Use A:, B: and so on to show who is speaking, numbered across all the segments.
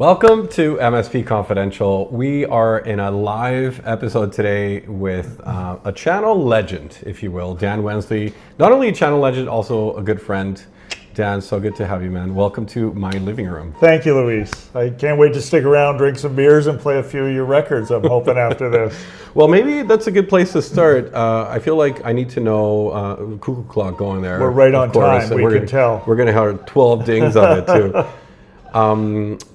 A: Welcome to MSP Confidential. We are in a live episode today with a channel legend, if you will, Dan Wensley. Not only a channel legend, also a good friend. Dan, so good to have you, man. Welcome to my living room.
B: Thank you, Luis. I can't wait to stick around, drink some beers, and play a few of your records, I'm hoping, after this.
A: Well, maybe that's a good place to start. I feel like I need to know cuckoo clock going there.
B: We're right on time, we can tell.
A: We're going to have 12 dings of it, too.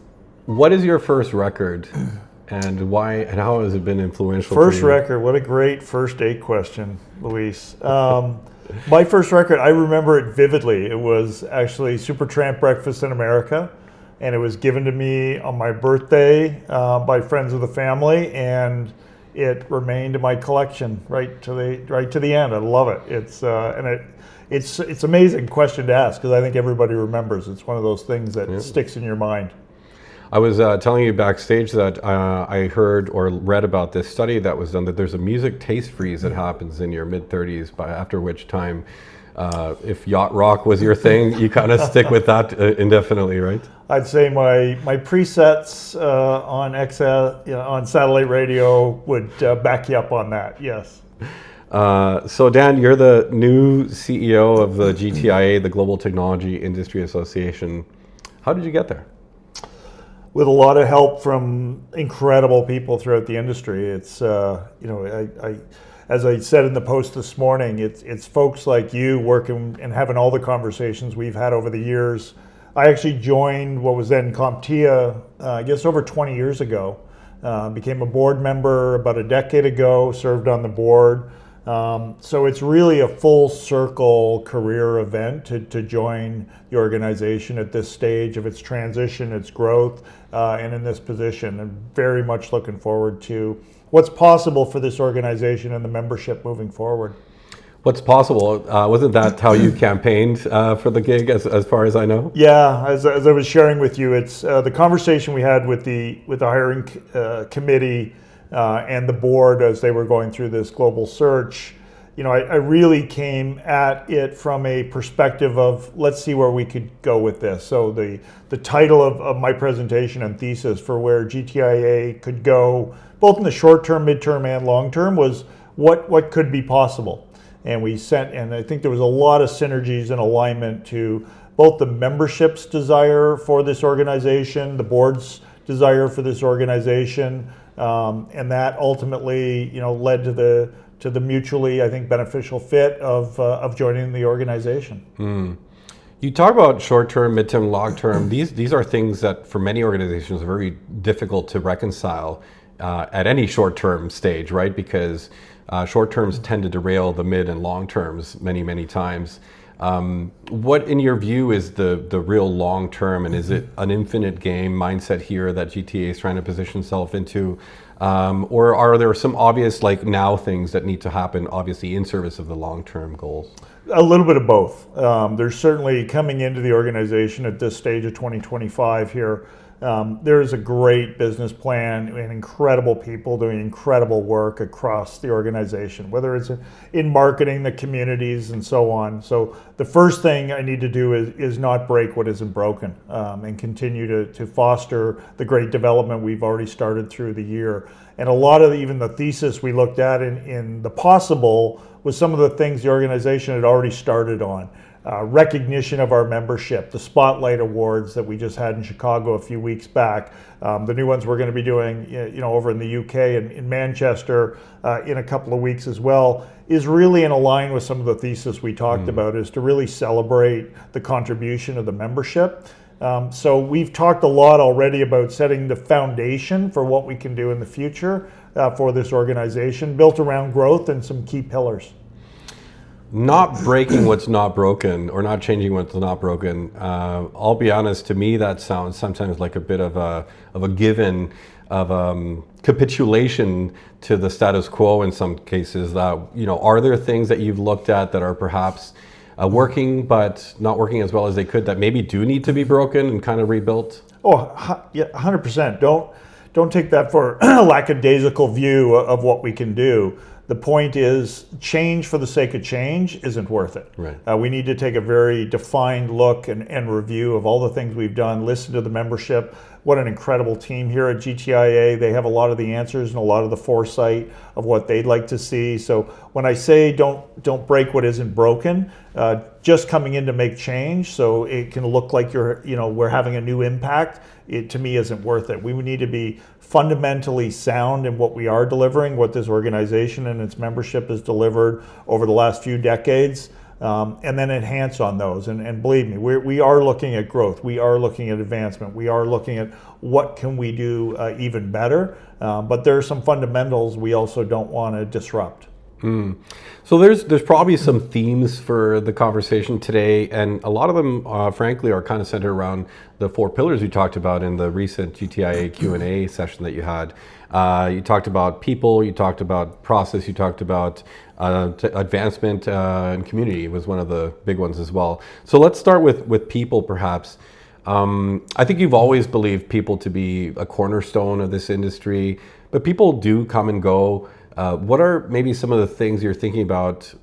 A: What is your first record, and why, and how has it been influential for you?
B: First record, what a great first date question, Luis. My first record, I remember it vividly. It was actually Supertramp Breakfast in America, and it was given to me on my birthday by friends of the family, and it remained in my collection right to the end. I love it. It's amazing question to ask, because I think everybody remembers. It's one of those things that sticks in your mind.
A: I was telling you backstage that I heard or read about this study that was done, that there's a music taste freeze that happens in your mid-30s, after which time, if yacht rock was your thing, you kind of stick with that indefinitely, right?
B: I'd say my presets on satellite radio would back you up on that, yes.
A: So Dan, you're the new CEO of the GTIA, the Global Technology Industry Association. How did you get there?
B: With a lot of help from incredible people throughout the industry. It's as I said in the post this morning, it's folks like you working and having all the conversations we've had over the years. I actually joined what was then CompTIA, I guess over 20 years ago. Became a board member about a decade ago, served on the board. So it's really a full circle career event to join the organization at this stage of its transition, its growth, and in this position. I'm very much looking forward to what's possible for this organization and the membership moving forward.
A: What's possible? Wasn't that how you campaigned for the gig, as far as I know?
B: Yeah, as I was sharing with you, it's the conversation we had with the hiring committee and the board as they were going through this global search. I really came at it from a perspective of, let's see where we could go with this. So the title of my presentation and thesis for where GTIA could go, both in the short term, midterm, and long term, was what could be possible. And I think there was a lot of synergies and alignment to both the membership's desire for this organization, the board's desire for this organization, and that ultimately, led to the mutually, I think, beneficial fit of joining the organization.
A: You talk about short-term, mid-term, long-term. These are things that for many organizations are very difficult to reconcile at any short-term stage, right? Because short-terms tend to derail the mid and long-terms many times. What, in your view, is the real long-term, and is it an infinite game mindset here that GTA is trying to position itself into? Or are there some obvious now things that need to happen, obviously in service of the long-term goals?
B: A little bit of both. There's certainly, coming into the organization at this stage of 2025 here, there is a great business plan and incredible people doing incredible work across the organization, whether it's in marketing, the communities, and so on. So the first thing I need to do is not break what isn't broken, and continue to foster the great development we've already started through the year. And a lot of even the thesis we looked at in the possible was some of the things the organization had already started on. Recognition of our membership, the Spotlight Awards that we just had in Chicago a few weeks back, the new ones we're going to be doing over in the UK and in Manchester in a couple of weeks as well, is really in line with some of the thesis we talked about, is to really celebrate the contribution of the membership. So we've talked a lot already about setting the foundation for what we can do in the future for this organization, built around growth and some key pillars.
A: Not breaking what's not broken, or not changing what's not broken. I'll be honest, to me that sounds sometimes like a bit of a given, of capitulation to the status quo in some cases. That are there things that you've looked at that are perhaps working but not working as well as they could, that maybe do need to be broken and kind of rebuilt?
B: Oh, yeah, 100%. Don't take that for a lackadaisical view of what we can do. The point is, change for the sake of change isn't worth it.
A: Right.
B: We need to take a very defined look and review of all the things we've done, listen to the membership, what an incredible team here at GTIA. They have a lot of the answers and a lot of the foresight of what they'd like to see. So when I say don't break what isn't broken, just coming in to make change so it can look like we're having a new impact, it to me isn't worth it. We would need to be fundamentally sound in what we are delivering, what this organization and its membership has delivered over the last few decades. And then enhance on those. And believe me, we are looking at growth. We are looking at advancement. We are looking at what can we do even better. But there are some fundamentals we also don't want to disrupt.
A: So there's probably some themes for the conversation today, and a lot of them, frankly, are kind of centered around the 4 pillars you talked about in the recent GTIA Q&A session that you had. You talked about people, you talked about process, you talked about advancement, and community was one of the big ones as well. So let's start with people, perhaps. I think you've always believed people to be a cornerstone of this industry, but people do come and go. What are maybe some of the things you're thinking about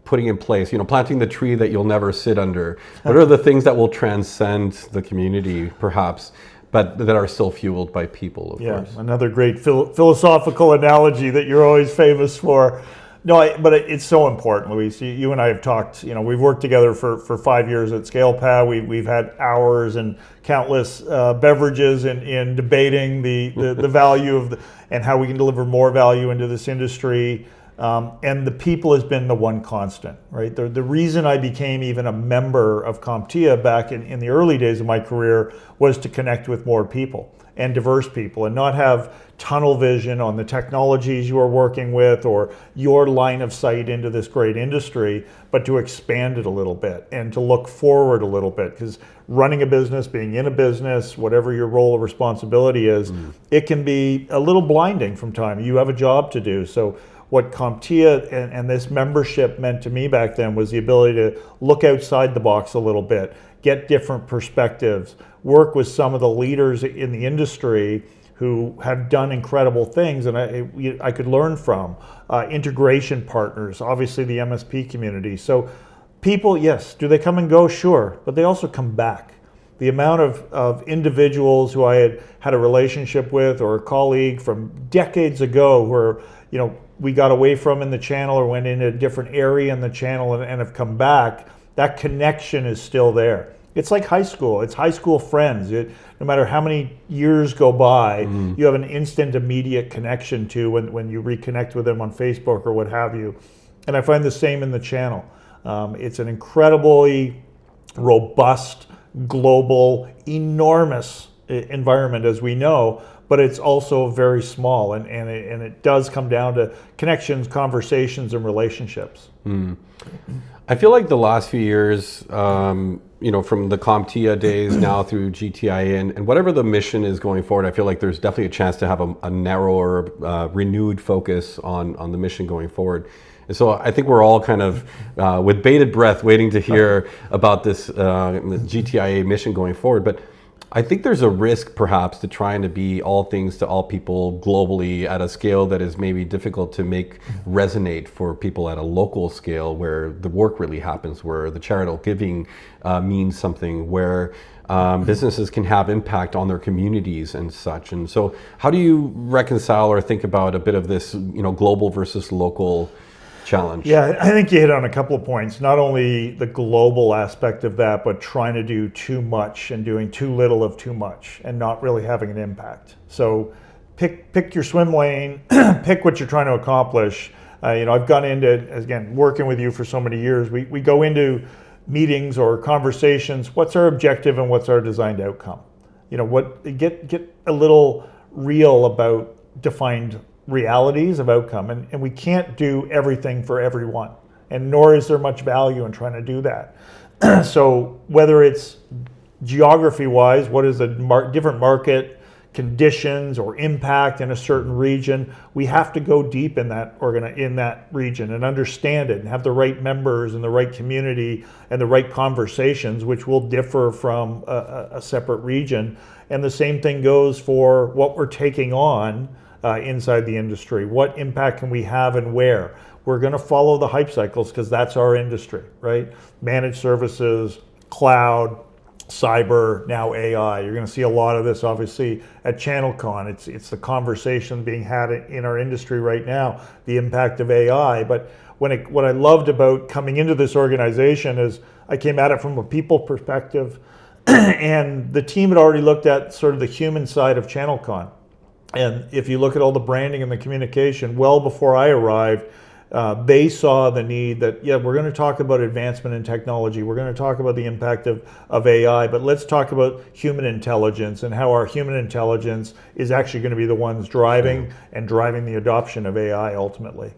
A: putting in place, planting the tree that you'll never sit under? What are the things that will transcend the community, perhaps, but that are still fueled by people, of course?
B: Another great philosophical analogy that you're always famous for. No, but it's so important, Luis. You and I have talked, we've worked together for 5 years at ScalePad. We've had hours and countless beverages in debating the value and how we can deliver more value into this industry. And the people has been the one constant, right? The reason I became even a member of CompTIA back in the early days of my career was to connect with more people and diverse people and not have tunnel vision on the technologies you are working with or your line of sight into this great industry, but to expand it a little bit and to look forward a little bit. Because running a business, being in a business, whatever your role of responsibility is, it can be a little blinding from time. You have a job to do. So what CompTIA and this membership meant to me back then was the ability to look outside the box a little bit, get different perspectives, work with some of the leaders in the industry who have done incredible things and I could learn from. Integration partners, obviously the MSP community. So people, yes, do they come and go? Sure, but they also come back. The amount of individuals who I had a relationship with or a colleague from decades ago where, we got away from in the channel or went into a different area in the channel and have come back, that connection is still there. It's like high school. It's high school friends. No matter how many years go by, you have an instant, immediate connection to when you reconnect with them on Facebook or what have you. And I find the same in the channel. It's an incredibly robust, global, enormous environment, as we know, but it's also very small, and it does come down to connections, conversations, and relationships.
A: I feel like the last few years, from the CompTIA days now through GTIA and whatever the mission is going forward, I feel like there's definitely a chance to have a narrower, renewed focus on the mission going forward. And so I think we're all kind of with bated breath waiting to hear about this GTIA mission going forward. But I think there's a risk perhaps to trying to be all things to all people globally at a scale that is maybe difficult to make resonate for people at a local scale where the work really happens, where the charitable giving means something, where businesses can have impact on their communities and such. And so how do you reconcile or think about a bit of this, global versus local challenge?
B: Yeah, I think you hit on a couple of points. Not only the global aspect of that, but trying to do too much and doing too little of too much and not really having an impact. So pick your swim lane, pick what you're trying to accomplish. I've gone into, again, working with you for so many years, we go into meetings or conversations, what's our objective and what's our designed outcome? Get a little real about defined realities of outcome, and we can't do everything for everyone, and nor is there much value in trying to do that. So whether it's geography wise, what is the different market conditions or impact in a certain region, we have to go deep in that region and understand it and have the right members and the right community and the right conversations, which will differ from a separate region. And the same thing goes for what we're taking on inside the industry. What impact can we have and where? We're going to follow the hype cycles because that's our industry, right? Managed services, cloud, cyber, now AI. You're going to see a lot of this, obviously, at ChannelCon. It's the conversation being had in our industry right now, the impact of AI. But what I loved about coming into this organization is I came at it from a people perspective, and the team had already looked at sort of the human side of ChannelCon. And if you look at all the branding and the communication, well before I arrived, they saw the need that, yeah, we're going to talk about advancement in technology. We're going to talk about the impact of AI, but let's talk about human intelligence and how our human intelligence is actually going to be the ones driving the adoption of AI ultimately.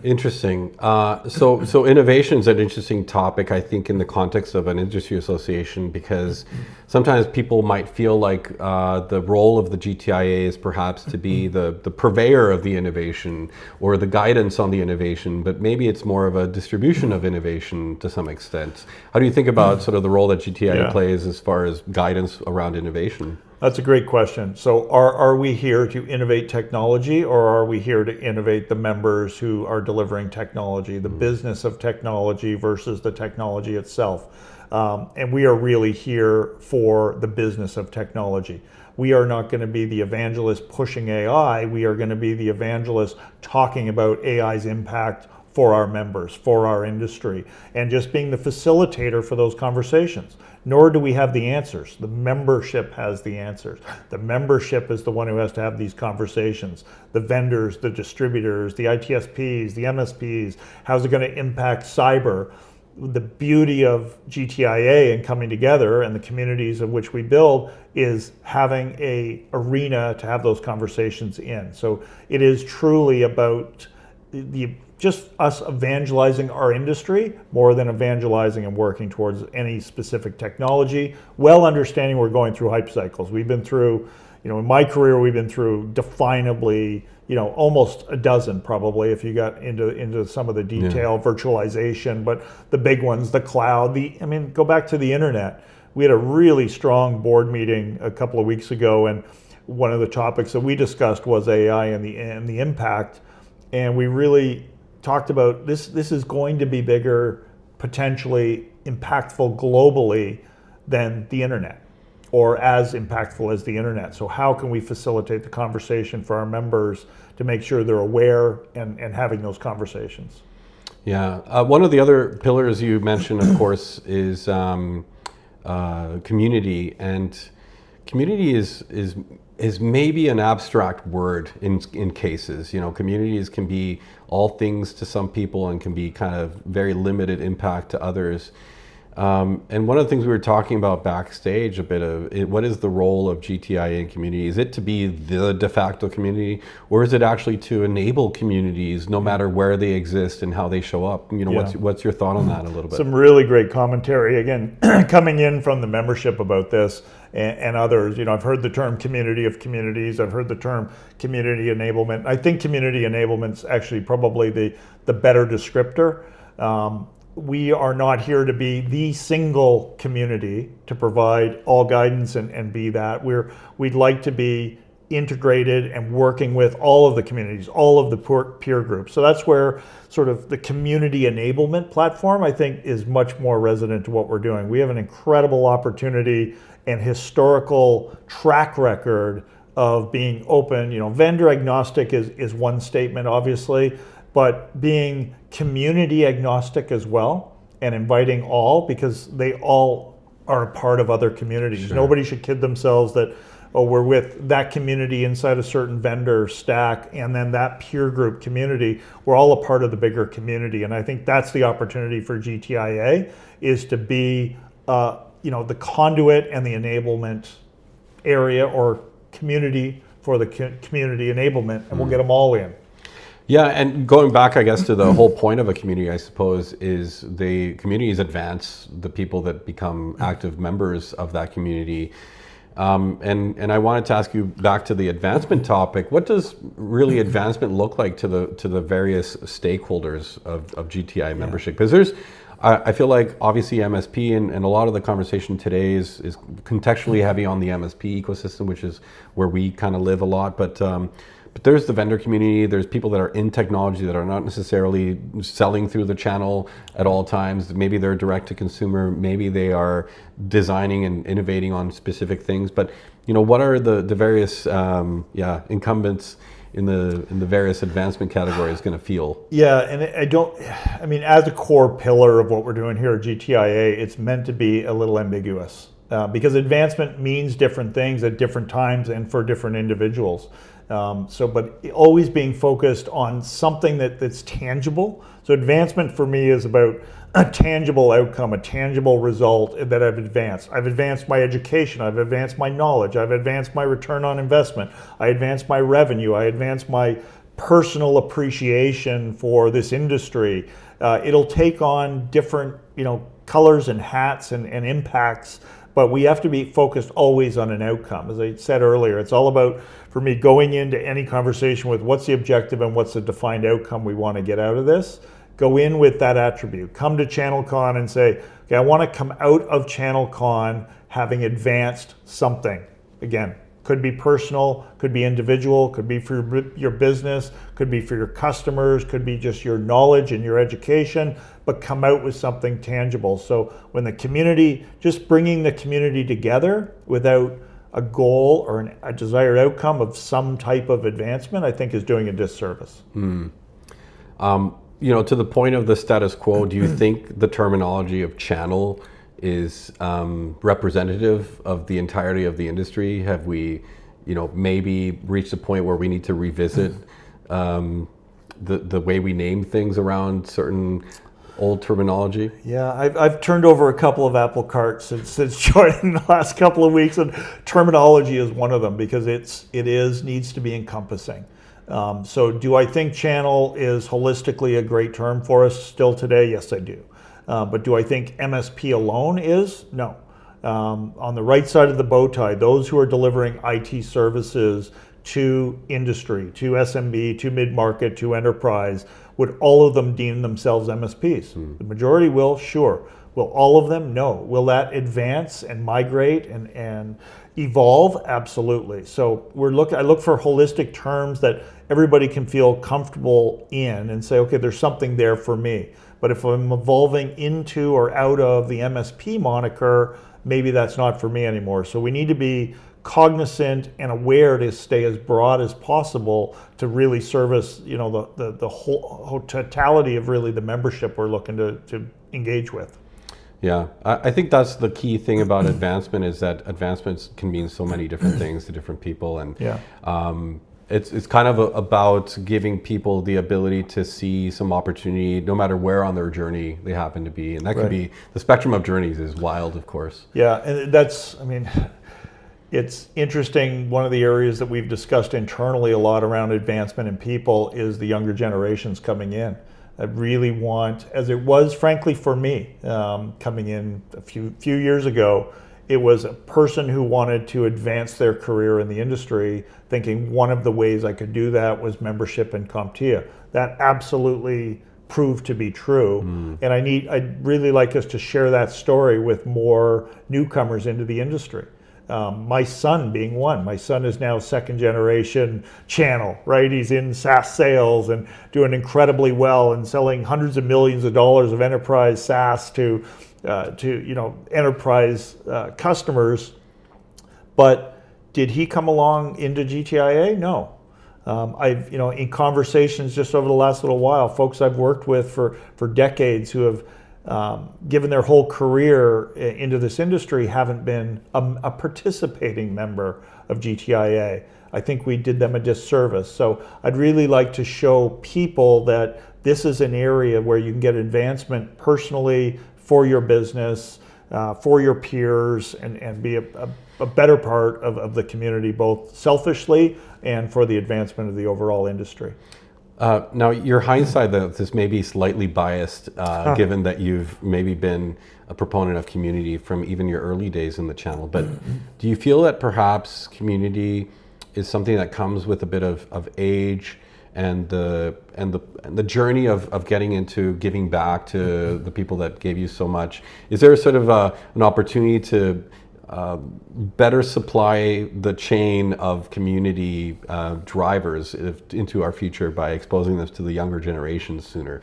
A: Interesting. So innovation is an interesting topic, I think, in the context of an industry association, because sometimes people might feel like the role of the GTIA is perhaps to be the purveyor of the innovation or the guidance on the innovation, but maybe it's more of a distribution of innovation to some extent. How do you think about sort of the role that GTIA plays as far as guidance around innovation?
B: That's a great question. So are we here to innovate technology, or are we here to innovate the members who are delivering technology, the business of technology versus the technology itself? And we are really here for the business of technology. We are not going to be the evangelist pushing AI. We are going to be the evangelist talking about AI's impact for our members, for our industry, and just being the facilitator for those conversations. Nor do we have the answers. The membership has the answers. The membership is the one who has to have these conversations. The vendors, the distributors, the ITSPs, the MSPs, how's it going to impact cyber? The beauty of GTIA and coming together and the communities of which we build is having an arena to have those conversations in. So it is truly about just us evangelizing our industry more than evangelizing and working towards any specific technology, well understanding we're going through hype cycles. We've been through, in my career, we've been through definably, almost a dozen probably if you got into some of the detail, virtualization, but the big ones, the cloud, go back to the internet. We had a really strong board meeting a couple of weeks ago, and one of the topics that we discussed was AI and the impact. And we really talked about this is going to be bigger, potentially impactful globally than the internet, or as impactful as the internet. So how can we facilitate the conversation for our members to make sure they're aware and having those conversations?
A: Yeah, one of the other pillars you mentioned, of course, is community. And community is maybe an abstract word in cases. Communities can be all things to some people and can be kind of very limited impact to others. And one of the things we were talking about backstage a bit of what is the role of GTIA in community? Is it to be the de facto community, or is it actually to enable communities no matter where they exist and how they show up? What's your thought on that a little bit?
B: Some really great commentary, again, coming in from the membership about this and others. I've heard the term community of communities. I've heard the term community enablement. I think community enablement's actually probably the better descriptor. We are not here to be the single community to provide all guidance and be that. We'd like to be integrated and working with all of the communities, all of the peer groups. So that's where sort of the community enablement platform, I think, is much more resonant to what we're doing. We have an incredible opportunity and historical track record of being open. Vendor agnostic is one statement, obviously, but being community agnostic as well and inviting all, because they all are a part of other communities. Sure. Nobody should kid themselves that, we're with that community inside a certain vendor stack and then that peer group community. We're all a part of the bigger community. And I think that's the opportunity for GTIA, is to be the conduit and the enablement area or community for the community enablement, and we'll get them all in.
A: Yeah, and going back, I guess, to the whole point of a community, I suppose, is the communities advance the people that become active members of that community. And I wanted to ask you back to the advancement topic. What does really advancement look like to the various stakeholders of GTI membership? Because I feel like obviously MSP and a lot of the conversation today is contextually heavy on the MSP ecosystem, which is where we kind of live a lot. But but there's the vendor community, there's people that are in technology that are not necessarily selling through the channel at all times. Maybe they're direct to consumer, maybe they are designing and innovating on specific things. But what are the various incumbents in the various advancement categories going to feel?
B: Yeah, and as a core pillar of what we're doing here at GTIA, it's meant to be a little ambiguous because advancement means different things at different times and for different individuals. But always being focused on something that's tangible. So advancement for me is about a tangible outcome, a tangible result that I've advanced. I've advanced my education, I've advanced my knowledge, I've advanced my return on investment, I advanced my revenue, I advanced my personal appreciation for this industry. It'll take on different colors and hats and impacts, but we have to be focused always on an outcome. As I said earlier, it's all about, for me, going into any conversation with what's the objective and what's the defined outcome we want to get out of this. Go in with that attribute. Come to ChannelCon and say, okay, I want to come out of ChannelCon having advanced something. Again, could be personal, could be individual, could be for your business, could be for your customers, could be just your knowledge and your education, but come out with something tangible. So when the community, just bringing the community together without a goal or a desired outcome of some type of advancement, I think is doing a disservice.
A: To the point of the status quo, do you think the terminology of channel is representative of the entirety of the industry? Have we, maybe reached a point where we need to revisit the way we name things around certain old terminology?
B: Yeah, I've turned over a couple of apple carts since joining the last couple of weeks, and terminology is one of them because it needs to be encompassing. So do I think channel is holistically a great term for us still today? Yes, I do. But do I think MSP alone is? No. On the right side of the bow tie, those who are delivering IT services to industry, to SMB, to mid-market, to enterprise, would all of them deem themselves MSPs? The majority will, sure. Will all of them? No. Will that advance and migrate and evolve? Absolutely. So I look for holistic terms that everybody can feel comfortable in and say, okay, there's something there for me. But if I'm evolving into or out of the MSP moniker, maybe that's not for me anymore. So we need to be cognizant and aware to stay as broad as possible to really service, the whole totality of really the membership we're looking to engage with.
A: Yeah, I think that's the key thing about advancement is that advancements can mean so many different things to different people, and it's kind of about giving people the ability to see some opportunity no matter where on their journey they happen to be, and that could be, the spectrum of journeys is wild, of course.
B: Yeah, and it's interesting. One of the areas that we've discussed internally a lot around advancement in people is the younger generations coming in. I really want, as it was frankly for me, coming in a few years ago, it was a person who wanted to advance their career in the industry, thinking one of the ways I could do that was membership in CompTIA. That absolutely proved to be true. And I'd really like us to share that story with more newcomers into the industry. My son being one. My son is now second generation channel, right? He's in SaaS sales and doing incredibly well and selling hundreds of millions of dollars of enterprise SaaS to enterprise customers. But did he come along into GTIA? No. I've in conversations just over the last little while, folks I've worked with for decades who have given their whole career into this industry haven't been a participating member of GTIA. I think we did them a disservice. So I'd really like to show people that this is an area where you can get advancement personally for your business, for your peers, and be a better part of the community, both selfishly and for the advancement of the overall industry.
A: Now, your hindsight, this may be slightly biased, given that you've maybe been a proponent of community from even your early days in the channel. But do you feel that perhaps community is something that comes with a bit of age and the journey of getting into giving back to the people that gave you so much? Is there sort of an opportunity to better supply the chain of community drivers into our future by exposing this to the younger generations sooner.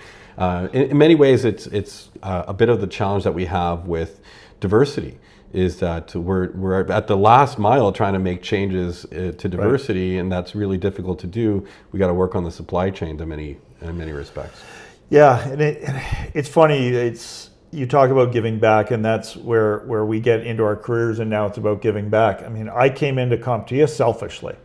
A: In many ways, it's a bit of the challenge that we have with diversity, is that we're at the last mile trying to make changes to diversity, and that's really difficult to do. We got to work on the supply chain in many respects.
B: Yeah, and it's funny. You talk about giving back, and that's where we get into our careers, and now it's about giving back. I mean, I came into CompTIA selfishly,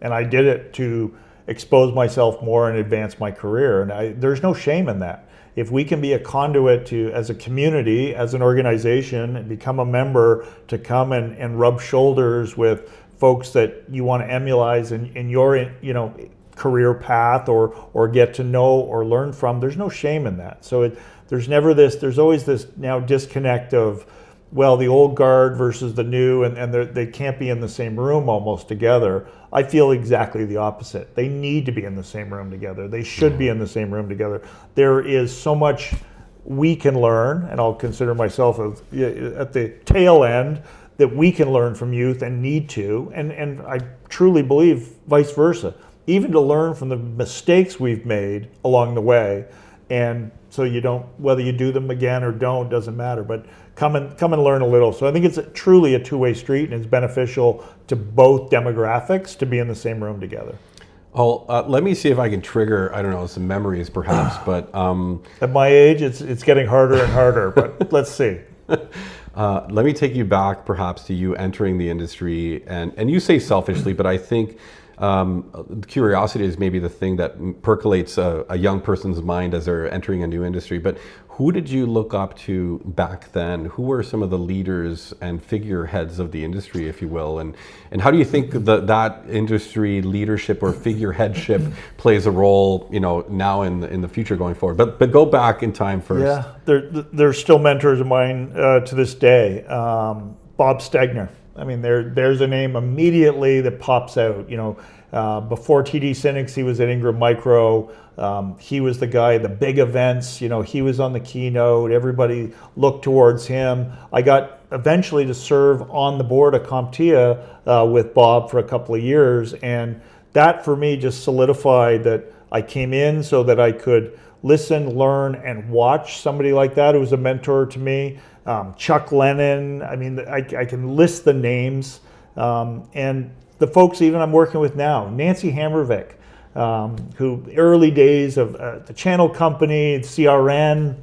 B: and I did it to expose myself more and advance my career, and there's no shame in that. If we can be a conduit to, as a community, as an organization, and become a member to come and rub shoulders with folks that you want to emulate in your career path or get to know or learn from, there's no shame in that. So there's always this now disconnect of, well, the old guard versus the new, and they can't be in the same room almost together. I feel exactly the opposite. They need to be in the same room together. They should be in the same room together. There is so much we can learn, and I'll consider myself at the tail end, that we can learn from youth and need to, and I truly believe vice versa, even to learn from the mistakes we've made along the way. And so you don't, whether you do them again or don't, doesn't matter, but come and learn a little. So I think it's truly a two-way street, and it's beneficial to both demographics to be in the same room together.
A: Oh, let me see if I can trigger, I don't know, some memories perhaps, but...
B: At my age, it's getting harder and harder, but let's see.
A: Let me take you back perhaps to you entering the industry, and you say selfishly, but I think curiosity is maybe the thing that percolates a young person's mind as they're entering a new industry. But who did you look up to back then? Who were some of the leaders and figureheads of the industry, if you will? And how do you think that industry leadership or figureheadship plays a role, now in the future going forward? But go back in time first.
B: Yeah, they're still mentors of mine to this day. Bob Stegner. I mean, there's a name immediately that pops out. Before TD Synnex, he was at Ingram Micro. He was the guy, the big events. He was on the keynote. Everybody looked towards him. I got eventually to serve on the board of CompTIA with Bob for a couple of years, and that for me just solidified that I came in so that I could listen, learn, and watch somebody like that who was a mentor to me. Chuck Lennon, I mean, I can list the names, and the folks even I'm working with now, Nancy Hammervick, who early days of the Channel Company, CRN,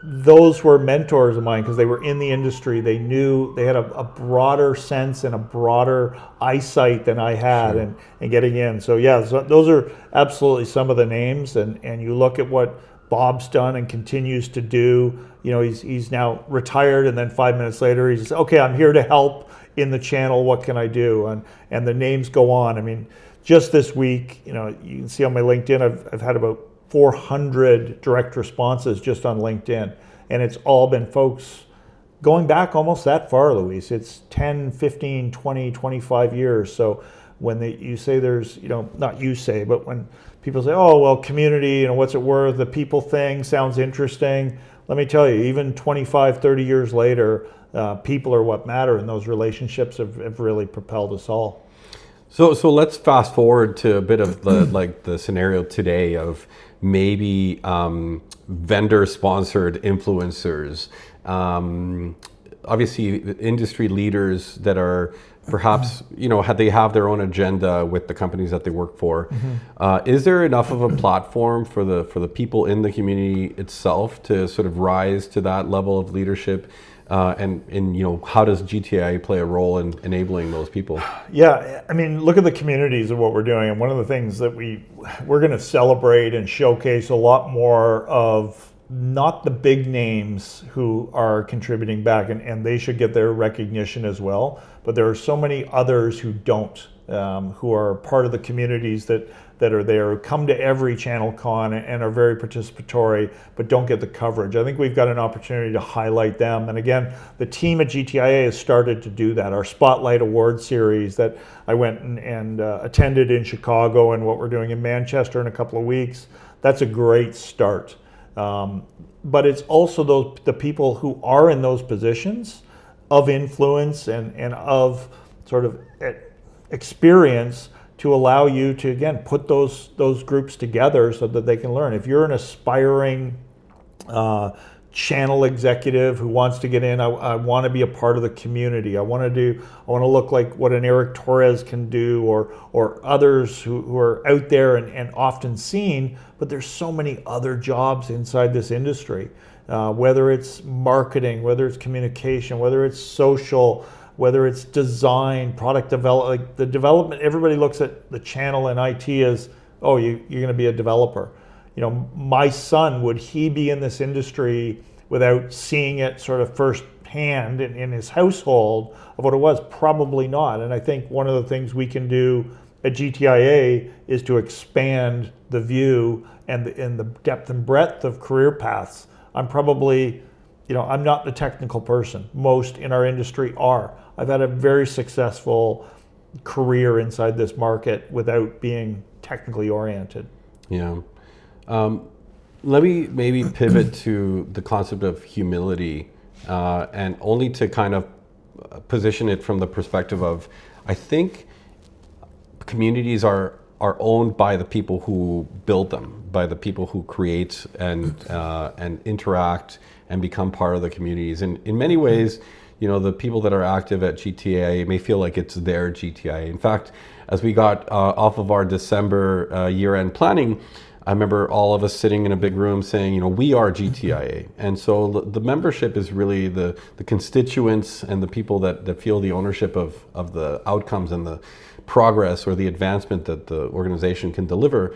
B: those were mentors of mine because they were in the industry. They knew, they had a broader sense and a broader eyesight than I had. Sure. and getting in. So yeah, so those are absolutely some of the names, and you look at what Bob's done and continues to do. He's now retired, and then 5 minutes later he's okay, I'm here to help in the channel, what can I do? And the names go on. I mean, just this week, you can see on my LinkedIn, I've had about 400 direct responses just on LinkedIn, and it's all been folks going back almost that far, Luis. It's 10, 15, 20, 25 years. So when you say there's, not you say, but when people say, oh, well, community, what's it worth? The people thing sounds interesting. Let me tell you, even 25, 30 years later, people are what matter, and those relationships have really propelled us all.
A: So let's fast forward to a bit of the scenario today of maybe vendor-sponsored influencers. Obviously, industry leaders that are perhaps, they have their own agenda with the companies that they work for. Mm-hmm. Is there enough of a platform for the people in the community itself to sort of rise to that level of leadership? And how does GTIA play a role in enabling those people?
B: Yeah, I mean, look at the communities of what we're doing, and one of the things that we're going to celebrate and showcase a lot more of, not the big names who are contributing back, and they should get their recognition as well, but there are so many others who don't, who are part of the communities that are there, who come to every ChannelCon and are very participatory, but don't get the coverage. I think we've got an opportunity to highlight them. And again, the team at GTIA has started to do that. Our Spotlight Award series that I went and attended in Chicago, and what we're doing in Manchester in a couple of weeks, that's a great start. But it's also the people who are in those positions of influence and of sort of experience to allow you to, again, put those groups together so that they can learn. If you're an aspiring channel executive who wants to get in, I want to be a part of the community. I want to look like what an Eric Torres can do, or others who are out there and often seen, but there's so many other jobs inside this industry, whether it's marketing, whether it's communication, whether it's social, whether it's design, product development. Like the development, everybody looks at the channel and IT as, oh, you're going to be a developer. My son, would he be in this industry without seeing it sort of firsthand in his household of what it was? Probably not. And I think one of the things we can do at GTIA is to expand the view and the depth and breadth of career paths. I'm probably, I'm not the technical person. Most in our industry are. I've had a very successful career inside this market without being technically oriented.
A: Yeah. Let me maybe pivot to the concept of humility, and only to kind of position it from the perspective of, I think communities are owned by the people who build them, by the people who create and interact and become part of the communities. And in many ways, the people that are active at GTIA may feel like it's their GTIA. In fact, as we got off of our December year-end planning, I remember all of us sitting in a big room saying, we are GTIA. And so the membership is really the constituents and the people that feel the ownership of the outcomes and the progress or the advancement that the organization can deliver.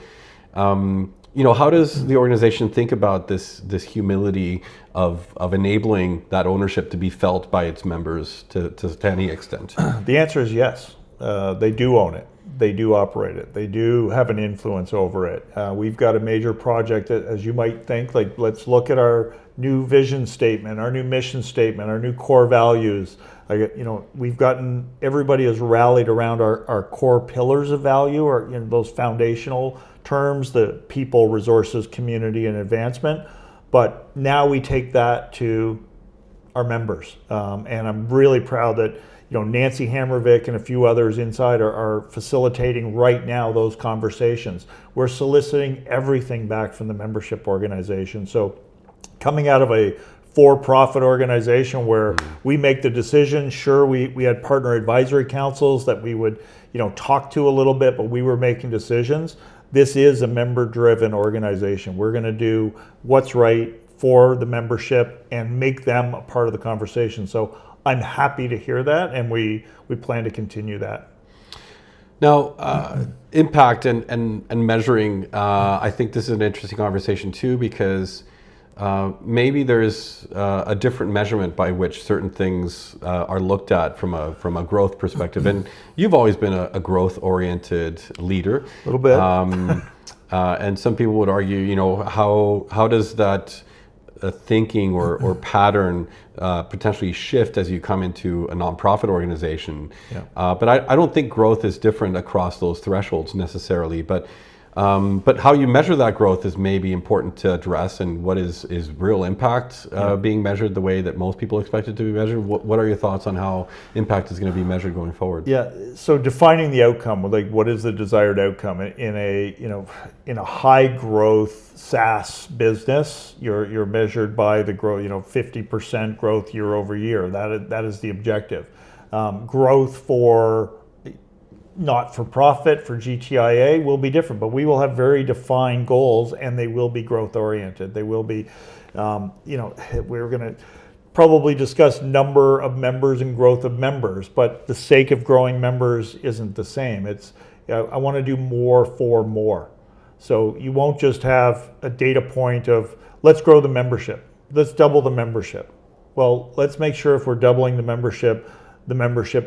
A: How does the organization think about this humility of enabling that ownership to be felt by its members to any extent?
B: The answer is yes. They do own it. They do operate it. They do have an influence over it. We've got a major project that, as you might think, like, let's look at our new vision statement, our new mission statement, our new core values. We've gotten, everybody has rallied around our core pillars of value, or those foundational terms, the people, resources, community, and advancement. But now we take that to our members. And I'm really proud that Nancy Hammervick and a few others inside are facilitating right now those conversations. We're soliciting everything back from the membership organization. So coming out of a for-profit organization where we make the decision, sure, we had partner advisory councils that we would talk to a little bit, but we were making decisions. This is a member-driven organization. We're going to do what's right for the membership and make them a part of the conversation. So I'm happy to hear that, and we plan to continue that.
A: Now, impact and measuring, I think this is an interesting conversation too, because maybe there's a different measurement by which certain things are looked at from a growth perspective. And you've always been a growth-oriented leader.
B: A little bit.
A: And some people would argue, how does that thinking or pattern potentially shift as you come into a nonprofit organization?
B: Yeah.
A: But I don't think growth is different across those thresholds necessarily. But how you measure that growth is maybe important to address, and what is real impact being measured the way that most people expect it to be measured? What are your thoughts on how impact is going to be measured going forward?
B: Yeah, so defining the outcome, like what is the desired outcome in a high growth SaaS business? You're measured by the growth, 50% growth year over year. That is the objective. Growth for not-for-profit, for GTIA, will be different, but we will have very defined goals, and they will be growth-oriented. They will be, we're going to probably discuss number of members and growth of members, but the sake of growing members isn't the same. It's, I want to do more for more. So you won't just have a data point of, let's grow the membership, let's double the membership. Well, let's make sure if we're doubling the membership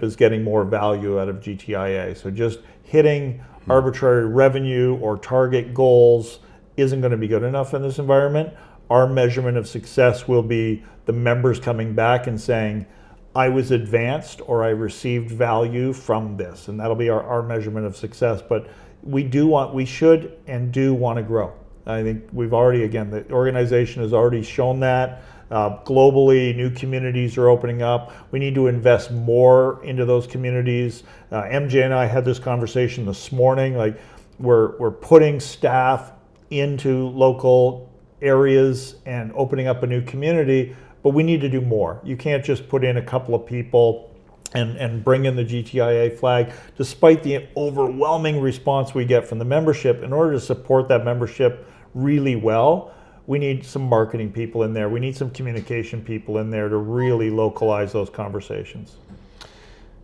B: is getting more value out of GTIA. So just hitting arbitrary revenue or target goals isn't going to be good enough in this environment. Our measurement of success will be the members coming back and saying, I was advanced or I received value from this. And that'll be our measurement of success. But we should and do want to grow. I think we've already, again, the organization has already shown that. Globally, new communities are opening up. We need to invest more into those communities. MJ and I had this conversation this morning. Like, we're putting staff into local areas and opening up a new community, but we need to do more. You can't just put in a couple of people and bring in the GTIA flag. Despite the overwhelming response we get from the membership, in order to support that membership really well, we need some marketing people in there. We need some communication people in there to really localize those conversations.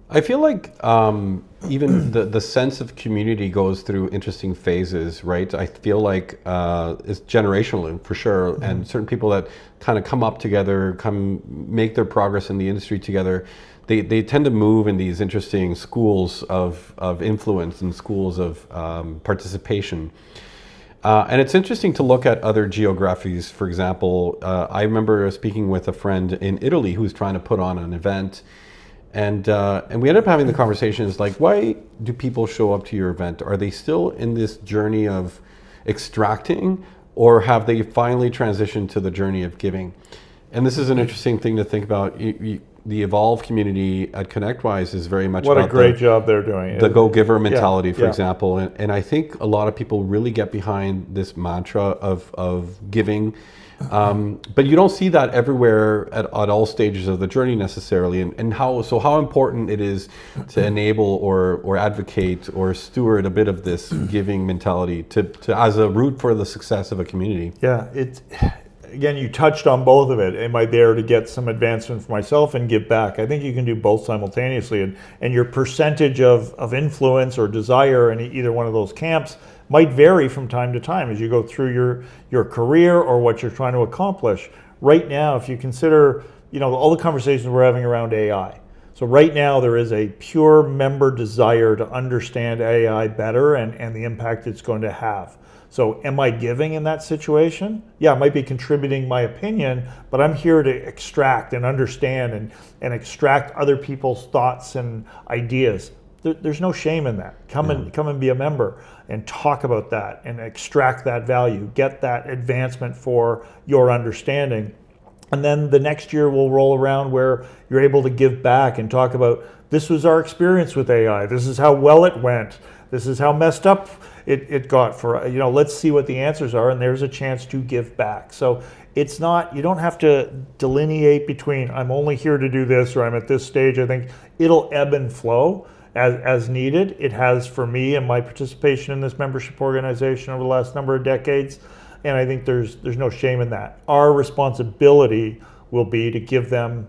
A: I feel like even the sense of community goes through interesting phases, right? I feel like it's generational for sure, and certain people that kind of come up together, make their progress in the industry together, they tend to move in these interesting schools of influence and schools of participation. And it's interesting to look at other geographies. For example, I remember speaking with a friend in Italy who was trying to put on an event. And we ended up having the conversations like, why do people show up to your event? Are they still in this journey of extracting, or have they finally transitioned to the journey of giving? And this is an interesting thing to think about. The Evolve community at ConnectWise is very much
B: what
A: about
B: a great job they're doing.
A: The go-giver mentality, for
B: yeah.
A: example. And I think a lot of people really get behind this mantra of giving. But you don't see that everywhere at all stages of the journey necessarily, and how important it is to enable or advocate or steward a bit of this giving mentality to as a root for the success of a community.
B: Yeah, again, you touched on both of it. Am I there to get some advancement for myself and give back? I think you can do both simultaneously, and your percentage of influence or desire in either one of those camps might vary from time to time as you go through your career or what you're trying to accomplish. Right now, if you consider, all the conversations we're having around AI. So right now there is a pure member desire to understand AI better and the impact it's going to have. So am I giving in that situation? Yeah, I might be contributing my opinion, but I'm here to extract and understand and extract other people's thoughts and ideas. There's no shame in that. Come and be a member and talk about that and extract that value, get that advancement for your understanding. And then the next year will roll around where you're able to give back and talk about, this was our experience with AI. This is how well it went. This is how messed up it got for, let's see what the answers are. And there's a chance to give back. So it's not, you don't have to delineate between, I'm only here to do this or I'm at this stage. I think it'll ebb and flow as needed. It has for me and my participation in this membership organization over the last number of decades. And I think there's no shame in that. Our responsibility will be to give them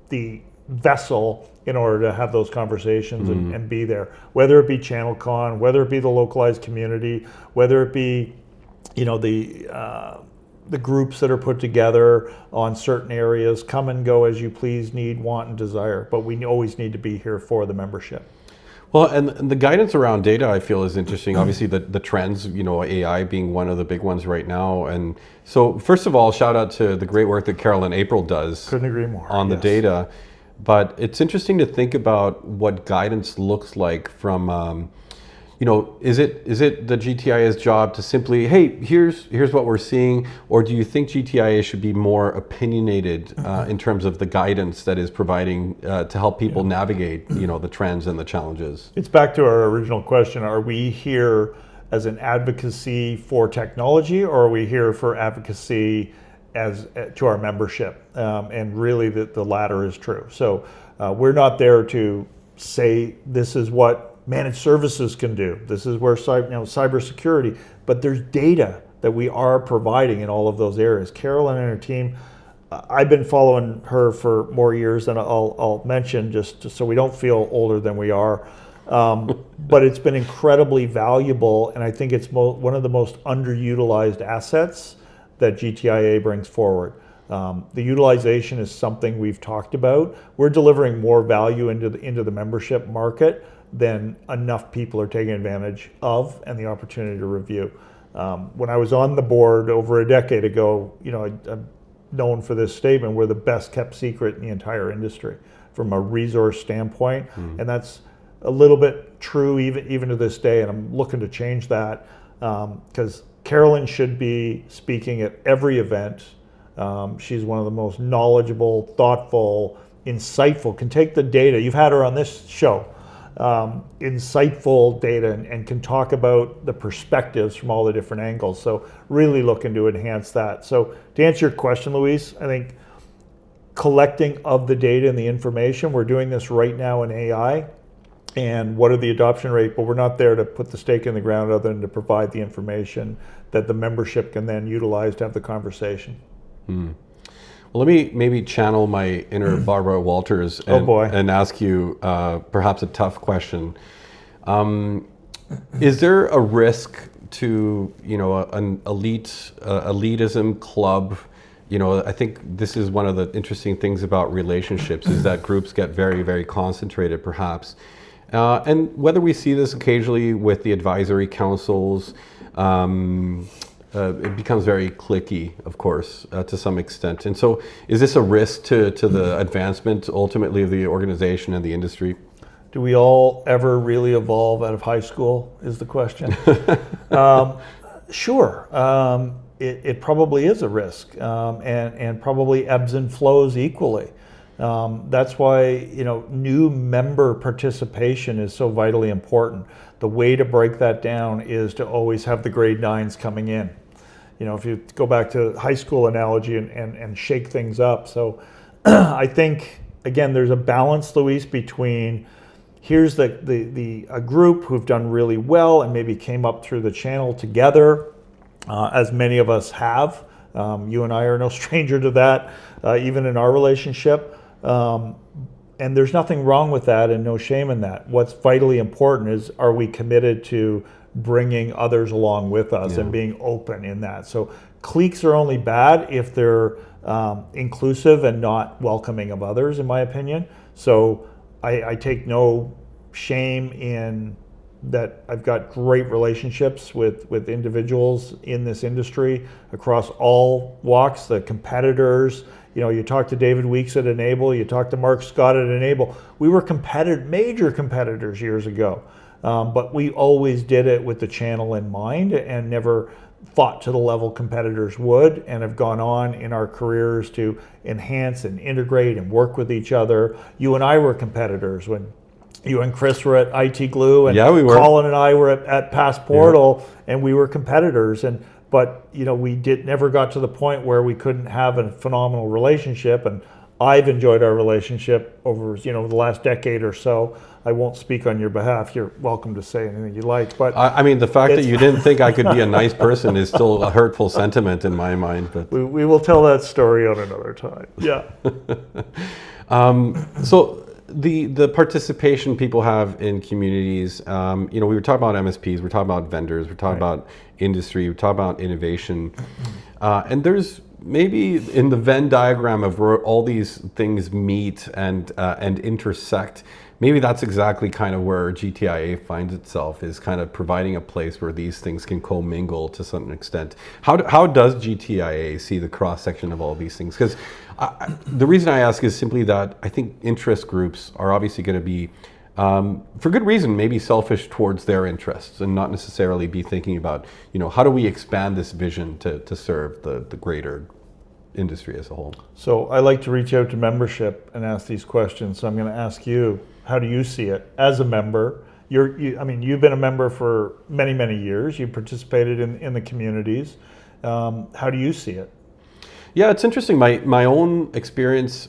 B: the vessel in order to have those conversations and be there. Whether it be ChannelCon, whether it be the localized community, whether it be, the groups that are put together on certain areas, come and go as you please, need, want, and desire. But we always need to be here for the membership.
A: Well, and the guidance around data, I feel, is interesting. Obviously, the trends, AI being one of the big ones right now. And so, first of all, shout out to the great work that Carol and April does.
B: Couldn't agree more.
A: On the data. But it's interesting to think about what guidance looks like from, is it the GTIA's job to simply, hey, here's what we're seeing, or do you think GTIA should be more opinionated in terms of the guidance that is providing to help people navigate, the trends and the challenges?
B: It's back to our original question: are we here as an advocacy for technology, or are we here for advocacy to our membership? And really, the latter is true. So we're not there to say this is what managed services can do. This is where cybersecurity, but there's data that we are providing in all of those areas. Carolyn and her team, I've been following her for more years than I'll mention, just so we don't feel older than we are. But it's been incredibly valuable, and I think it's one of the most underutilized assets that GTIA brings forward. The utilization is something we've talked about. We're delivering more value into the membership market than enough people are taking advantage of and the opportunity to review. When I was on the board over a decade ago, I'm known for this statement: we're the best kept secret in the entire industry from a resource standpoint. And that's a little bit true even to this day, and I'm looking to change that because Carolyn should be speaking at every event She's one of the most knowledgeable, thoughtful, insightful, can take the data. You've had her on this show. Insightful data and can talk about the perspectives from all the different angles. So really looking to enhance that. So to answer your question, Luis, I think collecting of the data and the information, we're doing this right now in AI. And what are the adoption rate? But we're not there to put the stake in the ground other than to provide the information that the membership can then utilize to have the conversation.
A: Well, let me maybe channel my inner Barbara Walters and ask you perhaps a tough question. Is there a risk to, an elitism club? I think this is one of the interesting things about relationships is that groups get very, very concentrated perhaps. And whether we see this occasionally with the advisory councils, it becomes very cliquey, of course, to some extent. And so is this a risk to the advancement ultimately of the organization and the industry?
B: Do we all ever really evolve out of high school is the question. Sure. It probably is a risk and probably ebbs and flows equally. That's why new member participation is so vitally important. The way to break that down is to always have the grade 9s coming in. If you go back to high school analogy and shake things up. So I think, again, there's a balance, Luis, between here's a group who've done really well and maybe came up through the channel together, as many of us have. You and I are no stranger to that, even in our relationship. And there's nothing wrong with that and no shame in that. What's vitally important is, are we committed to bringing others along with us and being open in that? So cliques are only bad if they're inclusive and not welcoming of others, in my opinion. So I take no shame in that. I've got great relationships with individuals in this industry across all walks, the competitors. You talk to David Weeks at Enable, you talk to Mark Scott at Enable. We were major competitors years ago, but we always did it with the channel in mind and never fought to the level competitors would, and have gone on in our careers to enhance and integrate and work with each other. You and I were competitors when you and Chris were at IT Glue, and we were. Colin and I were at Passportal, and we were competitors. But we never got to the point where we couldn't have a phenomenal relationship, and I've enjoyed our relationship over the last decade or so. I won't speak on your behalf. You're welcome to say anything you like. But
A: I mean, the fact that you didn't think I could be a nice person is still a hurtful sentiment in my mind. But
B: we will tell that story on another time. Yeah.
A: So the participation people have in communities, we were talking about MSPs, we're talking about vendors, we're talking about industry, we're talking about innovation, and there's maybe in the Venn diagram of where all these things meet and intersect, maybe that's exactly kind of where GTIA finds itself, is kind of providing a place where these things can commingle to some extent. How does GTIA see the cross section of all these things? Because the reason I ask is simply that I think interest groups are obviously going to be, for good reason, maybe selfish towards their interests and not necessarily be thinking about, how do we expand this vision to serve the greater industry as a whole? So
B: I like to reach out to membership and ask these questions. So I'm going to ask you, how do you see it as a member? You've been a member for many, many years. You've participated in the communities. How do you see it?
A: Yeah, it's interesting. My own experience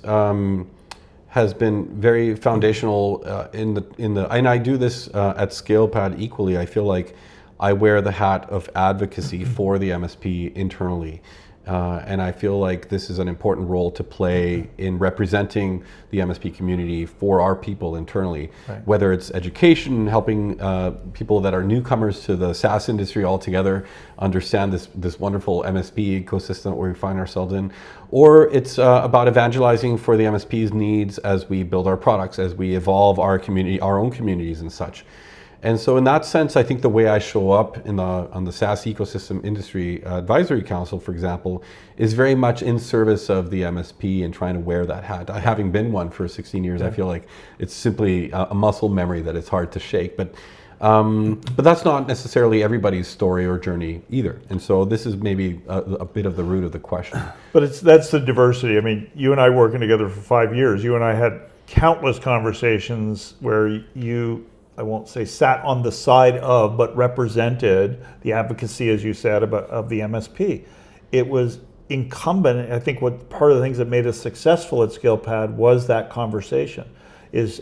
A: has been very foundational and I do this at ScalePad equally. I feel like I wear the hat of advocacy for the MSP internally. And I feel like this is an important role to play in representing the MSP community for our people internally, whether it's education, helping people that are newcomers to the SaaS industry altogether understand this wonderful MSP ecosystem that we find ourselves in, or it's about evangelizing for the MSP's needs as we build our products, as we evolve our community, our own communities and such. And so in that sense, I think the way I show up on the SaaS ecosystem industry advisory council, for example, is very much in service of the MSP and trying to wear that hat. Having been one for 16 years, I feel like it's simply a muscle memory that it's hard to shake. But But that's not necessarily everybody's story or journey either. And so this is maybe a bit of the root of the question.
B: But that's the diversity. I mean, you and I working together for 5 years, you and I had countless conversations where you, I won't say sat on the side of, but represented the advocacy, as you said, of the MSP. It was incumbent, I think what part of the things that made us successful at ScalePad was that conversation.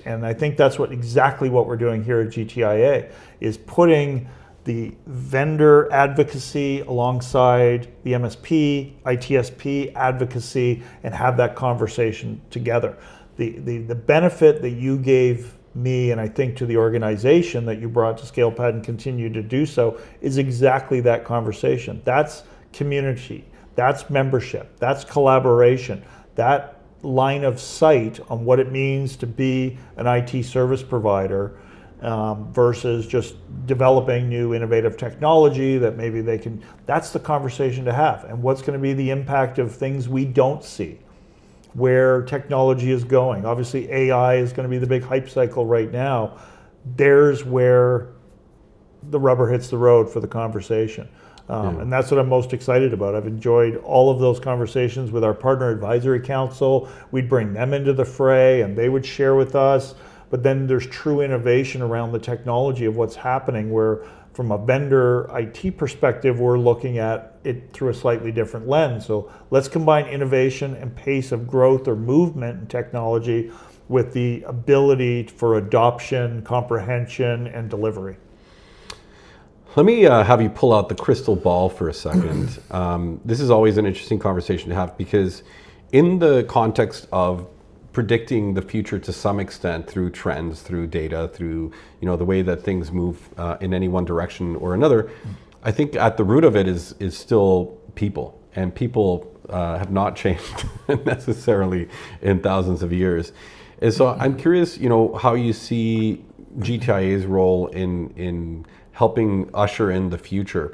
B: And I think that's exactly what we're doing here at GTIA, is putting the vendor advocacy alongside the MSP, ITSP advocacy, and have that conversation together. The benefit that you gave me, and I think to the organization that you brought to ScalePad and continue to do so, is exactly that conversation. That's community, that's membership, that's collaboration, that line of sight on what it means to be an IT service provider versus just developing new innovative technology that maybe they can, that's the conversation to have. And what's going to be the impact of things we don't see, where technology is going. Obviously AI is going to be the big hype cycle right now. There's where the rubber hits the road for the conversation. And that's what I'm most excited about. I've enjoyed all of those conversations with our partner advisory council. We'd bring them into the fray and they would share with us. But then there's true innovation around the technology of what's happening, where from a vendor IT perspective, we're looking at it through a slightly different lens. So let's combine innovation and pace of growth or movement in technology with the ability for adoption, comprehension, and delivery.
A: Let me have you pull out the crystal ball for a second. This is always an interesting conversation to have, because in the context of predicting the future to some extent through trends, through data, through the way that things move in any one direction or another, I think at the root of it is still people, and people have not changed necessarily in thousands of years. And so I'm curious, how you see GTIA's role in helping usher in the future.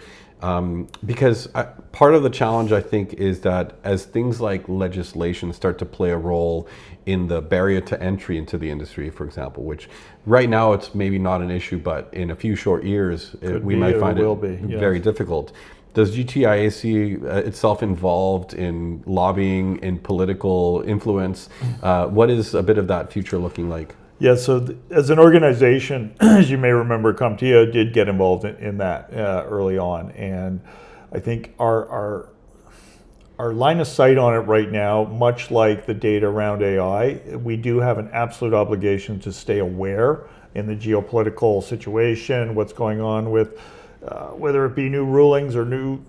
A: Because part of the challenge, I think, is that as things like legislation start to play a role in the barrier to entry into the industry, for example, which right now it's maybe not an issue, but in a few short years, we might find it very difficult. Does GTIA see itself involved in lobbying, in political influence? What is a bit of that future looking like?
B: Yeah, so as an organization, as you may remember, CompTIA did get involved in that early on. And I think our line of sight on it right now, much like the data around AI, we do have an absolute obligation to stay aware in the geopolitical situation, what's going on with whether it be new rulings or new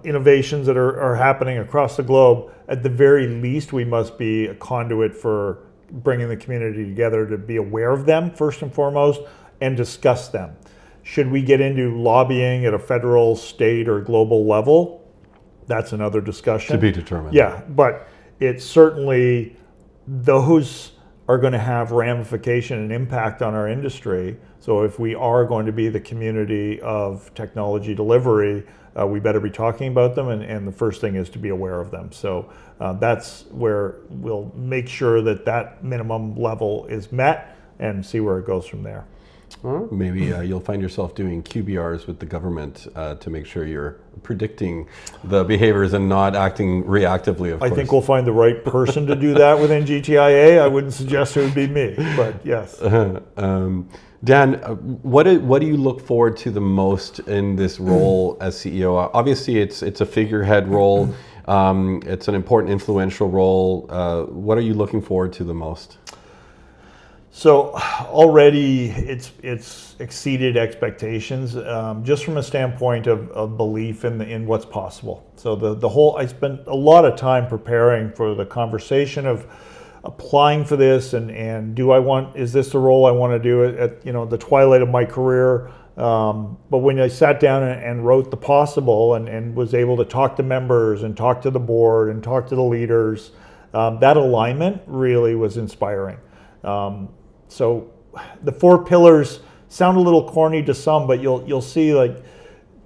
B: innovations that are happening across the globe. At the very least, we must be a conduit for bringing the community together to be aware of them first and foremost and discuss them. Should we get into lobbying at a federal, state, or global level? That's another discussion.
A: To be determined.
B: Yeah, but it's certainly, those are going to have ramification and impact on our industry. So if we are going to be the community of technology delivery, we better be talking about them, and the first thing is to be aware of them. So that's where we'll make sure that minimum level is met and see where it goes from there.
A: Maybe you'll find yourself doing QBRs with the government to make sure you're predicting the behaviors and not acting reactively, of course.
B: I think we'll find the right person to do that within GTIA. I wouldn't suggest it would be me, but yes.
A: Dan, what do you look forward to the most in this role as CEO? Obviously, it's a figurehead role. It's an important, influential role. What are you looking forward to the most?
B: So already it's exceeded expectations, just from a standpoint of belief in what's possible. So I spent a lot of time preparing for the conversation of applying for this and is this the role I want to do at the twilight of my career? But when I sat down and wrote the possible and was able to talk to members and talk to the board and talk to the leaders, that alignment really was inspiring. So the 4 pillars sound a little corny to some, but you'll see, like,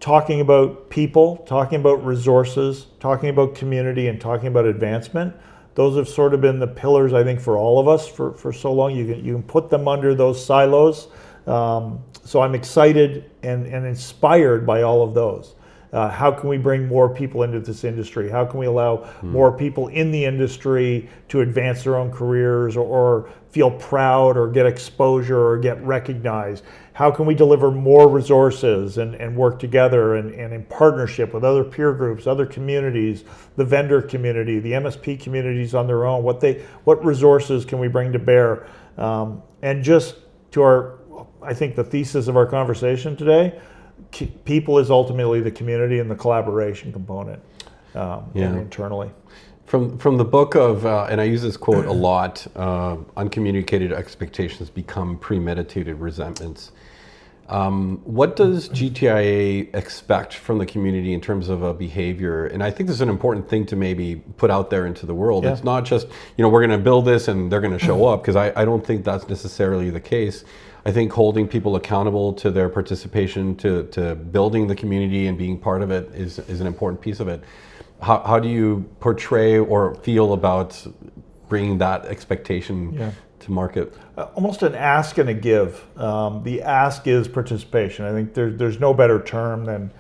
B: talking about people, talking about resources, talking about community, and talking about advancement. Those have sort of been the pillars, I think, for all of us for so long. You can put them under those silos, So I'm excited and inspired by all of those. How can we bring more people into this industry? How can we allow more people in the industry to advance their own careers or feel proud or get exposure or get recognized? How can we deliver more resources and work together and in partnership with other peer groups, other communities, the vendor community, the MSP communities on their own? What resources can we bring to bear? And just to I think the thesis of our conversation today, people is ultimately the community and the collaboration component and internally.
A: From the book of, and I use this quote a lot, uncommunicated expectations become premeditated resentments. What does GTIA expect from the community in terms of a behavior? And I think this is an important thing to maybe put out there into the world. It's not just, we're going to build this and they're going to show up, because I don't think that's necessarily the case. I think holding people accountable to their participation, to building the community and being part of it is an important piece of it. How do you portray or feel about bringing that expectation to market?
B: Almost an ask and a give. The ask is participation. I think there's no better term than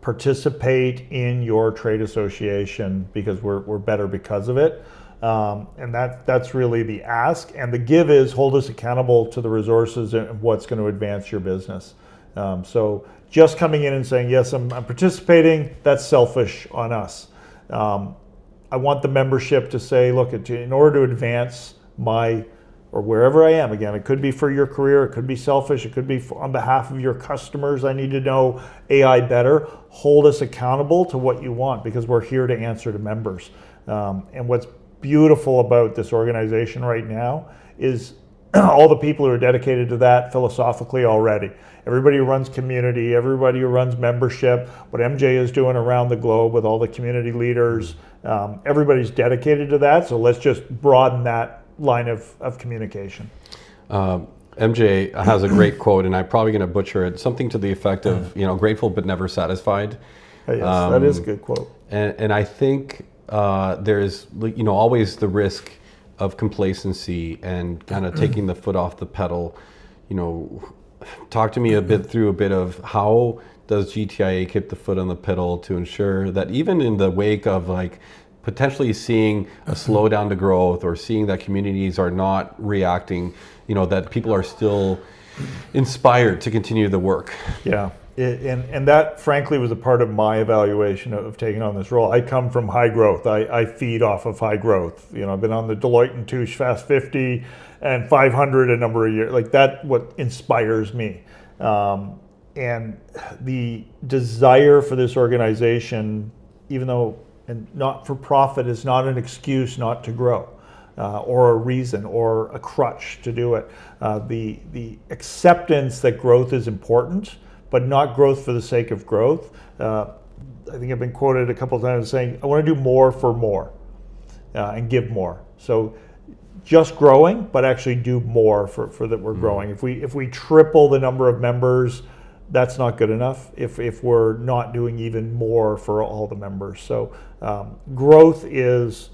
B: participate in your trade association, because we're better because of it. And that's really the ask. And the give is hold us accountable to the resources and what's going to advance your business. So just coming in and saying, yes, I'm participating, that's selfish on us. I want the membership to say, look, in order to advance or wherever I am, again, it could be for your career, it could be selfish, it could be on behalf of your customers. I need to know AI better. Hold us accountable to what you want, because we're here to answer to members. And what's beautiful about this organization right now is all the people who are dedicated to that philosophically already. Everybody who runs community, everybody who runs membership, what MJ is doing around the globe with all the community leaders, everybody's dedicated to that. So let's just broaden that line of communication.
A: MJ has a great quote, and I'm probably going to butcher it. Something to the effect of, grateful but never satisfied.
B: Yes, that is a good quote.
A: And I think there's, always the risk of complacency and kind of taking the foot off the pedal. Talk to me a bit of how does GTIA keep the foot on the pedal to ensure that even in the wake of potentially seeing a slowdown to growth, or seeing that communities are not reacting, that people are still inspired to continue the work?
B: Yeah. And that, frankly, was a part of my evaluation of taking on this role. I come from high growth. I feed off of high growth. I've been on the Deloitte & Touche Fast 50 and 500 a number of years. That what inspires me. And the desire for this organization, even though not-for-profit is not an excuse not to grow, or a reason or a crutch to do it. The acceptance that growth is important, but not growth for the sake of growth. I think I've been quoted a couple of times saying, I want to do more for more and give more. So just growing, but actually do more for that we're growing. If we triple the number of members, that's not good enough if we're not doing even more for all the members. So growth is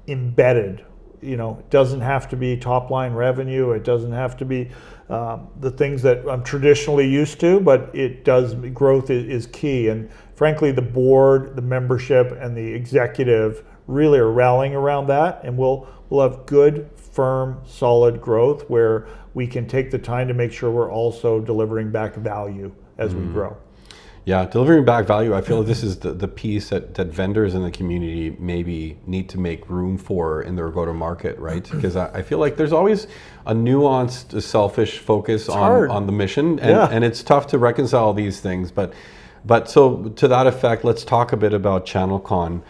B: embedded. It doesn't have to be top line revenue. It doesn't have to be the things that I'm traditionally used to, but it does. Growth is key. And frankly, the board, the membership, and the executive really are rallying around that. And we'll have good, firm, solid growth where we can take the time to make sure we're also delivering back value as we grow.
A: Yeah, delivering back value, I feel like this is the piece that vendors in the community maybe need to make room for in their go-to-market, right? Because I feel like there's always a nuanced, selfish focus on the mission, and it's tough to reconcile these things. But so to that effect, let's talk a bit about ChannelCon.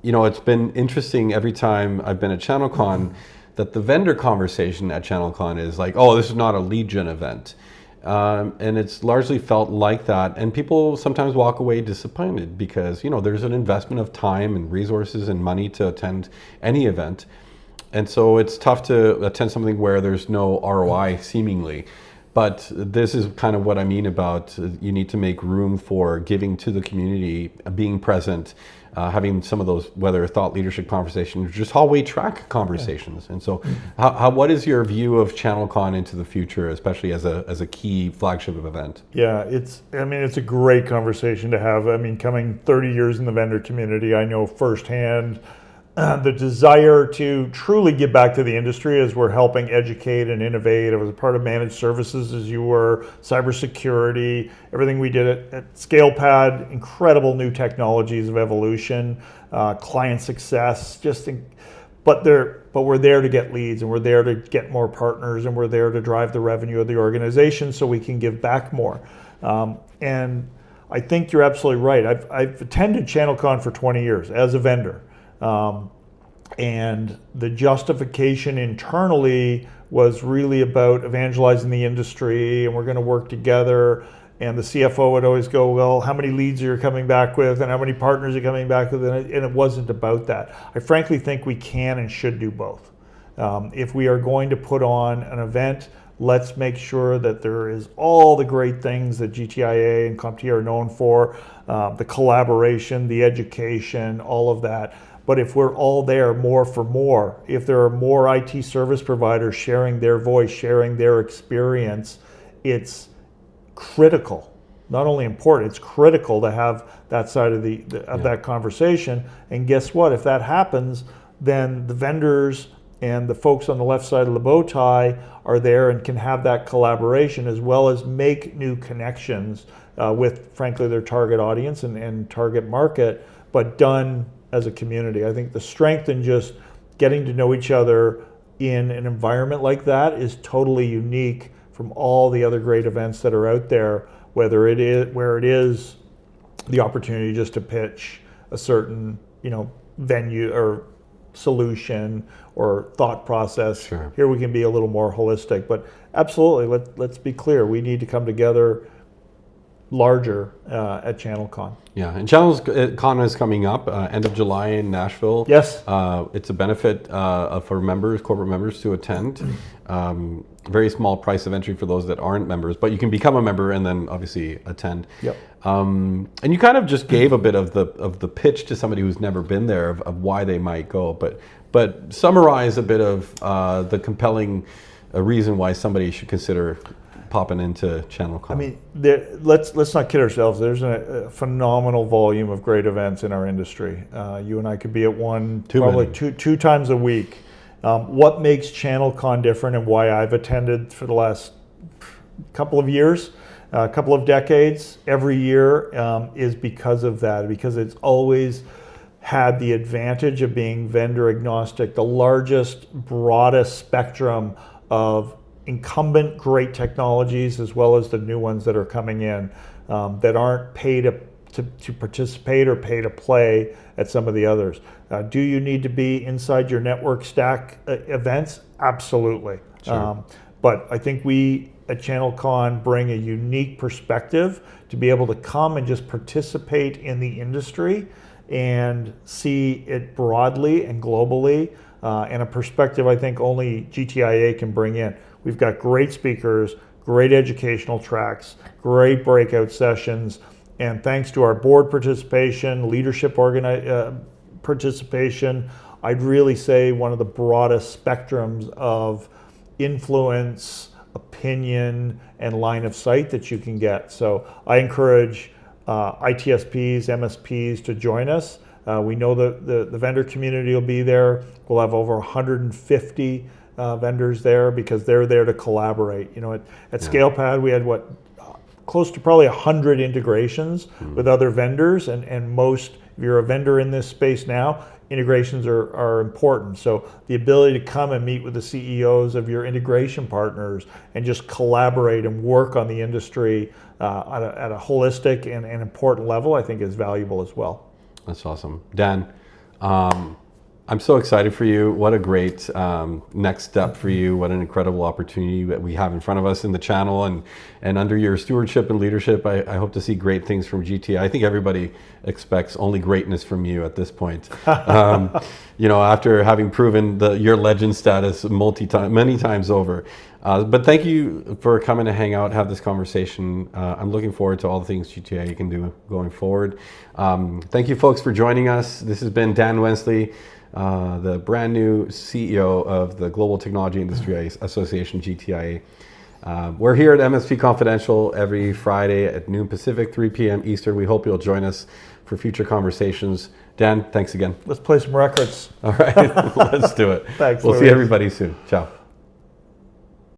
A: It's been interesting every time I've been at ChannelCon that the vendor conversation at ChannelCon is like, oh, this is not a lead gen event. And it's largely felt like that, and people sometimes walk away disappointed because there's an investment of time and resources and money to attend any event, and so it's tough to attend something where there's no ROI seemingly. But this is kind of what I mean about you need to make room for giving to the community, being present, having some of those, whether thought leadership conversations, or just hallway track conversations. And so what is your view of ChannelCon into the future, especially as a key flagship event?
B: Yeah, it's a great conversation to have. I mean, coming 30 years in the vendor community, I know firsthand the desire to truly give back to the industry as we're helping educate and innovate. I was a part of managed services as you were, cybersecurity, everything we did at ScalePad, incredible new technologies of evolution, client success, but we're there to get leads, and we're there to get more partners, and we're there to drive the revenue of the organization so we can give back more. And I think you're absolutely right. I've attended ChannelCon for 20 years as a vendor. And the justification internally was really about evangelizing the industry, and we're going to work together. And the CFO would always go, well, how many leads are you coming back with, and how many partners are you coming back with? And it wasn't about that. I frankly think we can and should do both. If we are going to put on an event, let's make sure that there is all the great things that GTIA and CompTIA are known for, the collaboration, the education, all of that. But if we're all there more for more, if there are more IT service providers sharing their voice, sharing their experience, it's critical, not only important, it's critical to have that side of that conversation. And guess what? If that happens, then the vendors and the folks on the left side of the bow tie are there and can have that collaboration, as well as make new connections with, frankly, their target audience and target market, but done as a community. I think the strength in just getting to know each other in an environment like that is totally unique from all the other great events that are out there, where it is the opportunity just to pitch a certain, venue or solution or thought process.
A: Sure. Here
B: we can be a little more holistic, but absolutely, let's be clear, we need to come together larger at ChannelCon.
A: Yeah, and ChannelCon is coming up end of July in Nashville.
B: Yes.
A: It's a benefit for members, corporate members, to attend. Very small price of entry for those that aren't members, but you can become a member and then obviously attend.
B: Yep.
A: And you kind of just gave a bit of the pitch to somebody who's never been there of why they might go, but summarize a bit of the compelling reason why somebody should consider popping into ChannelCon.
B: I mean, let's not kid ourselves. There's a phenomenal volume of great events in our industry. You and I could be at one probably two times a week. What makes ChannelCon different, and why I've attended for the last couple of years, a couple of decades, every year, is because of that. Because it's always had the advantage of being vendor agnostic, the largest, broadest spectrum of incumbent great technologies, as well as the new ones that are coming in that aren't paid to participate or pay to play at some of the others. Do you need to be inside your network stack events? Absolutely.
A: Sure.
B: But I think we at ChannelCon bring a unique perspective to be able to come and just participate in the industry and see it broadly and globally, and a perspective I think only GTIA can bring in. We've got great speakers, great educational tracks, great breakout sessions, and thanks to our board participation, leadership participation, I'd really say one of the broadest spectrums of influence, opinion, and line of sight that you can get. So I encourage ITSPs, MSPs to join us. We know the vendor community will be there. We'll have over 150 vendors there because they're there to collaborate. At ScalePad, we had close to probably 100 integrations with other vendors, and most, if you're a vendor in this space now, integrations are important. So the ability to come and meet with the CEOs of your integration partners and just collaborate and work on the industry at a holistic and important level, I think is valuable as well.
A: That's awesome. Dan, I'm so excited for you. What a great next step for you. What an incredible opportunity that we have in front of us in the channel. And under your stewardship and leadership, I hope to see great things from GTIA. I think everybody expects only greatness from you at this point. After having proven your legend status many times over. But thank you for coming to hang out, have this conversation. I'm looking forward to all the things GTIA can do going forward. Thank you folks for joining us. This has been Dan Wensley, the brand new CEO of the Global Technology Industry Association, GTIA. We're here at MSP Confidential every Friday at noon Pacific, 3 p.m. Eastern. We hope you'll join us for future conversations. Dan, thanks again.
B: Let's play some records.
A: All right, let's do it.
B: Thanks,
A: We'll
B: Louis.
A: see everybody soon. Ciao.